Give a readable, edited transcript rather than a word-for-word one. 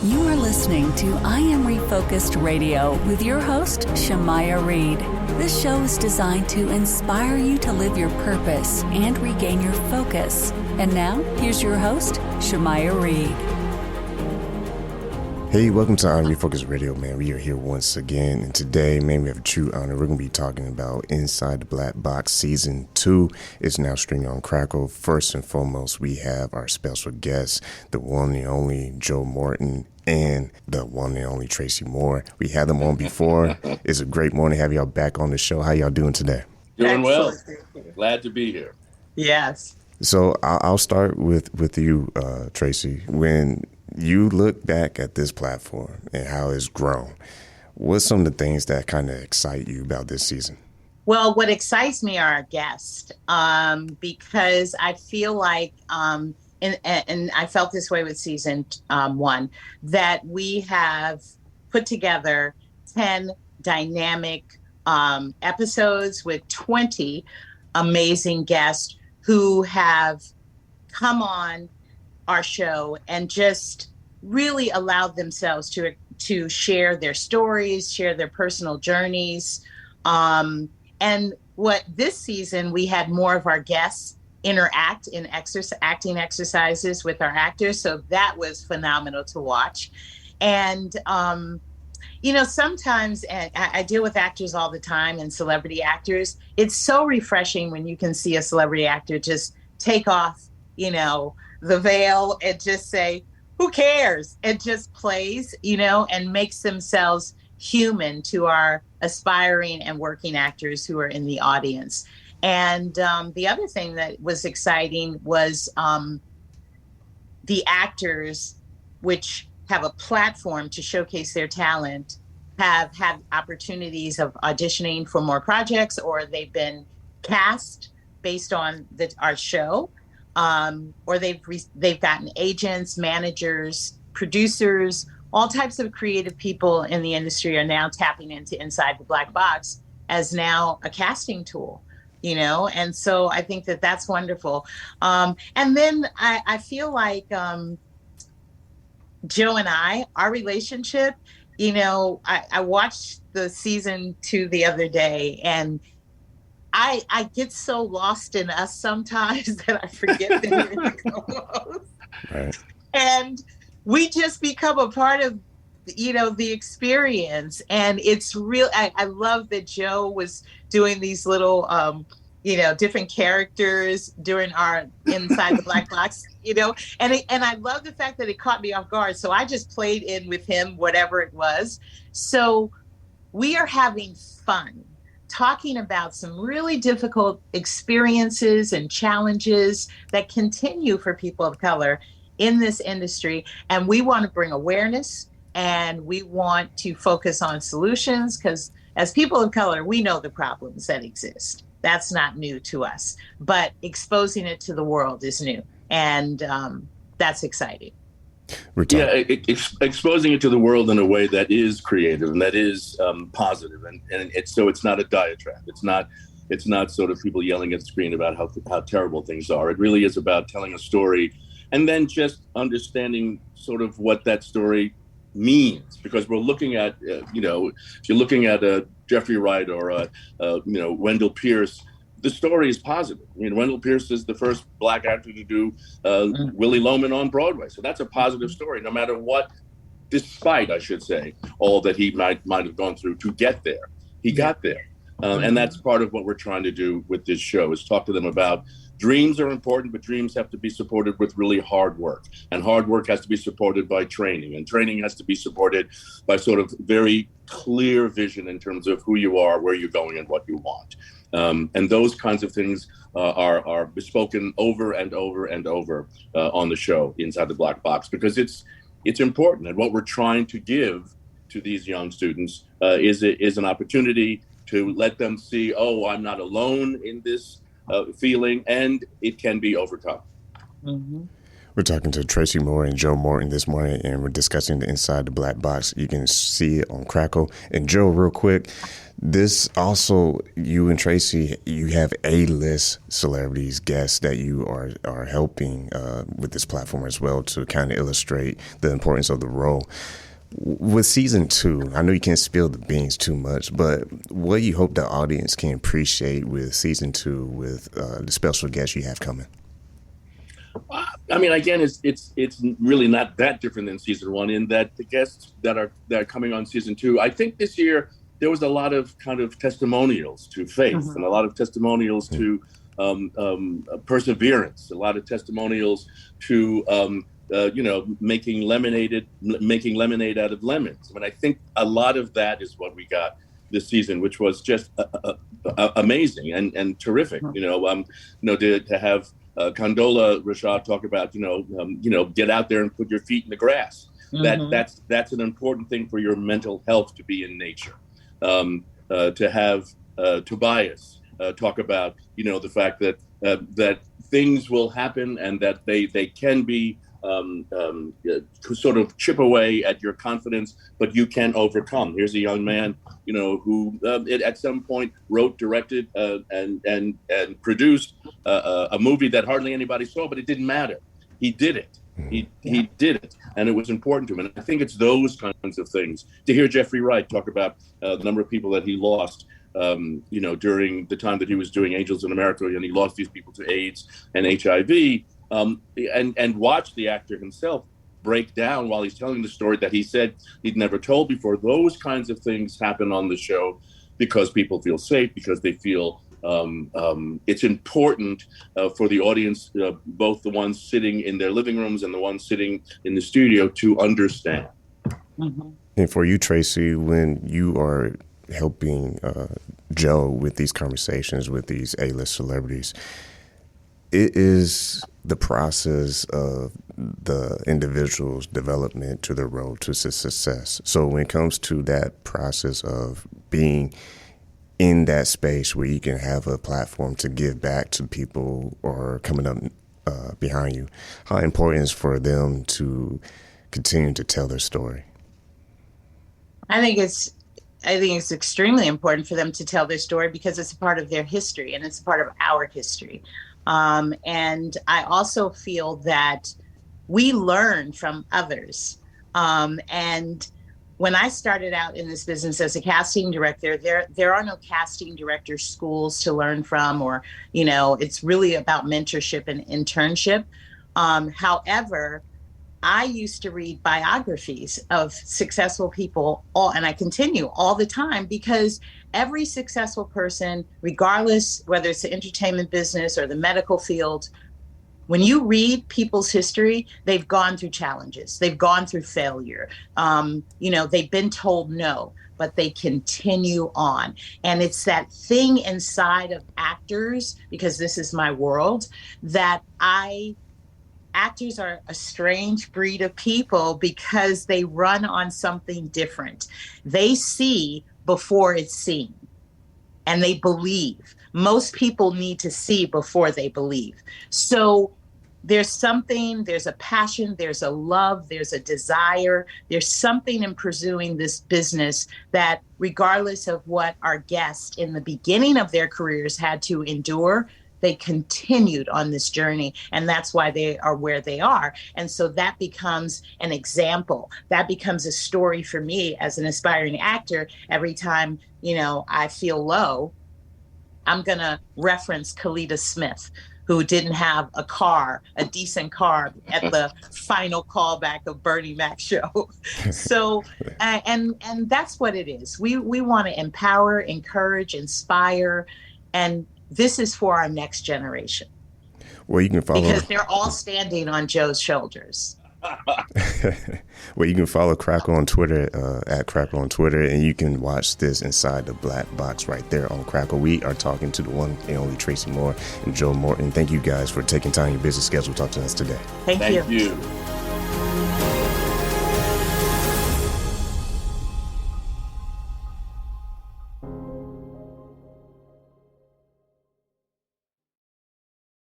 You are listening to I Am Refocused Radio with your host, Shamaya Reed. This show is designed to inspire you to live your purpose and regain your focus. And now, here's your host, Shamaya Reed. Hey, welcome to I Am Refocused Radio, man. We are here once again, and today, man, we have a true honor. We're going to be talking about Inside the Black Box Season 2. It's now streaming on Crackle. First and foremost, we have our special guest, the one and only Joe Morton, and the one and only Tracey Moore. We had them on before. It's a great morning to have y'all back on the show. How y'all doing today? Doing well. Glad to be here. Yes. So I'll start with you, Tracey. When you look back at this platform and how it's grown, what's some of the things that kind of excite you about this season? Well, what excites me are our guests, because I feel like, and I felt this way with season 1, that we have put together 10 dynamic episodes with 20 amazing guests who have come on our show and just really allowed themselves to share their stories, share their personal journeys. And what this season, we had more of our guests interact in acting exercises with our actors. So that was phenomenal to watch. And, sometimes, and I deal with actors all the time and celebrity actors. It's so refreshing when you can see a celebrity actor just take off, the veil and just say, who cares? It just plays, and makes themselves human to our aspiring and working actors who are in the audience. And the other thing that was exciting was the actors, which have a platform to showcase their talent, have had opportunities of auditioning for more projects, or they've been cast based on our show. Or they've gotten agents, managers, producers, all types of creative people in the industry are now tapping into Inside the Black Box as now a casting tool, and so I think that that's wonderful. And then I feel like Joe and our relationship, I watched the season 2 the other day, and I get so lost in us sometimes that I forget that we're the co-host. Right. And we just become a part of, the experience. And it's real. I love that Joe was doing these little, different characters during our Inside the Black Box, and I love the fact that it caught me off guard. So I just played in with him, whatever it was. So we are having fun talking about some really difficult experiences and challenges that continue for people of color in this industry. And we want to bring awareness, and we want to focus on solutions, because as people of color, we know the problems that exist. That's not new to us, but exposing it to the world is new. And that's exciting. Exposing it to the world in a way that is creative and that is positive, and so it's not a diatribe. It's not sort of people yelling at the screen about how terrible things are. It really is about telling a story, and then just understanding sort of what that story means. Because we're looking at, if you're looking at Jeffrey Wright or Wendell Pierce, the story is positive. Wendell Pierce is the first Black actor to do Willie Loman on Broadway. So that's a positive story, no matter what, despite, I should say, all that he might have gone through to get there. He got there. And that's part of what we're trying to do with this show, is talk to them about dreams are important, but dreams have to be supported with really hard work. And hard work has to be supported by training. And training has to be supported by sort of very clear vision in terms of who you are, where you're going, and what you want. And those kinds of things are bespoken over and over and over on the show Inside the Black Box, because it's important. And what we're trying to give to these young students is an opportunity to let them see, I'm not alone in this feeling, and it can be overcome. Mm-hmm. We're talking to Tracey Moore and Joe Morton this morning, and we're discussing the Inside the Black Box. You can see it on Crackle. And Joe, real quick, this also, you and Tracey, you have A-list celebrities, guests that you are helping with this platform as well to kind of illustrate the importance of the role. With season 2, I know you can't spill the beans too much, but what do you hope the audience can appreciate with season 2 with the special guests you have coming? I mean, again, it's really not that different than season 1 in that the guests that are coming on season 2. I think this year there was a lot of kind of testimonials to faith and a lot of testimonials to perseverance, a lot of testimonials to making lemonade out of lemons. I mean, I think a lot of that is what we got this season, which was just amazing and terrific. To have Condola Rashad talk about, get out there and put your feet in the grass. That's an important thing for your mental health, to be in nature. To have Tobias talk about, the fact that things will happen and that they can be sort of chip away at your confidence, but you can overcome. Here's a young man, who at some point wrote, directed, and produced a movie that hardly anybody saw, but it didn't matter. He did it. He did it, and it was important to him. And I think it's those kinds of things. To hear Jeffrey Wright talk about the number of people that he lost, during the time that he was doing Angels in America, and he lost these people to AIDS and HIV. And watch the actor himself break down while he's telling the story that he said he'd never told before. Those kinds of things happen on the show because people feel safe, because they feel it's important for the audience, both the ones sitting in their living rooms and the ones sitting in the studio, to understand. And for you, Tracey, when you are helping Joe with these conversations with these A-list celebrities, it is the process of the individual's development to the road to success. So when it comes to that process of being in that space where you can have a platform to give back to people or coming up behind you, how important is for them to continue to tell their story? I think it's extremely important for them to tell their story because it's a part of their history and it's a part of our history. And I also feel that we learn from others. And when I started out in this business as a casting director, there are no casting director schools to learn from, or, it's really about mentorship and internship. However, I used to read biographies of successful people, and I continue all the time, because every successful person, regardless whether it's the entertainment business or the medical field, when you read people's history, they've gone through challenges, they've gone through failure. They've been told no, but they continue on. And it's that thing inside of actors, because this is my world, that actors are a strange breed of people because they run on something different. They see before it's seen, and they believe. Most people need to see before they believe. So there's a passion, there's a love, there's a desire, there's something in pursuing this business that, regardless of what our guests in the beginning of their careers had to endure, they continued on this journey, and that's why they are where they are. And so that becomes an example. That becomes a story for me as an aspiring actor. Every time, I feel low, I'm going to reference Kalita Smith, who didn't have a decent car at the final callback of Bernie Mac's show. So, and that's what it is. We want to empower, encourage, inspire, and this is for our next generation. Well, you can follow, because they're all standing on Joe's shoulders. Well, you can follow Crackle on Twitter, at Crackle on Twitter, and you can watch this Inside the Black Box right there on Crackle. We are talking to the one and only Tracey Moore and Joe Morton. Thank you guys for taking time in your busy schedule to talk to us today. Thank you.